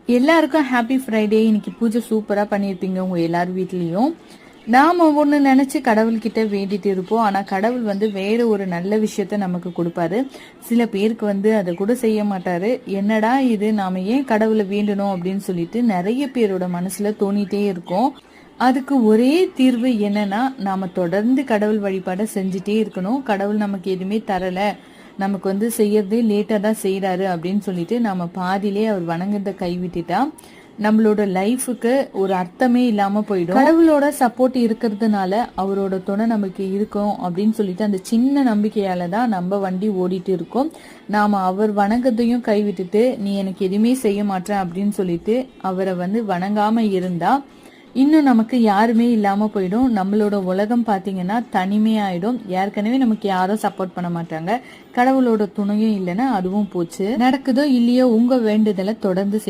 எல்லாருக்கும் happy Friday. இன்னைக்கு பூஜை சூப்பரா பண்ணியிருப்பீங்க உங்க எல்லார் வீட்லயும். நாம ஒண்ணு நினைச்சு கடவுள்கிட்ட வேண்டிட்டு இருப்போம். ஆனா கடவுள் வேற ஒரு நல்ல விஷயத்த நமக்கு கொடுப்பாரு. சில பேருக்கு அதை கூட செய்ய மாட்டாரு. என்னடா இது, நாம ஏன் கடவுளை வேண்டணும் அப்படின்னு சொல்லிட்டு நிறைய பேரோட மனசுல தோணிட்டே இருக்கும். அதுக்கு ஒரே தீர்வு என்னன்னா, நாம தொடர்ந்து கடவுள் வழிபாட செஞ்சுட்டே இருக்கணும். கடவுள் நமக்கு எதுவுமே தரல, நமக்கு செய்யறதே லேட்டா தான் செய்யறாரு அப்படின்னு சொல்லிட்டு நாம பாதியிலே அவர் வணங்குறத கைவிட்டுட்டா நம்மளோட லைஃபுக்கு ஒரு அர்த்தமே இல்லாம போயிடும். கடவுளோட சப்போர்ட் இருக்கிறதுனால அவரோட துணை நமக்கு இருக்கும் அப்படின்னு சொல்லிட்டு அந்த சின்ன நம்பிக்கையால தான் நம்ம வண்டி ஓடிட்டு இருக்கோம். நாம அவர் வணங்குறதையும் கைவிட்டுட்டு நீ எனக்கு எதுவுமே செய்ய மாட்டேன் அப்படின்னு சொல்லிட்டு அவரை வணங்காம இருந்தா இன்னும் நமக்கு யாருமே இல்லாம போயிடும். நம்மளோட உலகம் பாத்தீங்கன்னா தனிமையாயிடும். ஏற்கனவே நமக்கு யாரும் சப்போர்ட் பண்ண மாட்டாங்க. கடவுளோட துணையும் இல்லைன்னா அதுவும் போச்சு. நடக்குதோ இல்லையோ உங்க வேண்டுதலை தொடர்ந்து செய்யுங்க.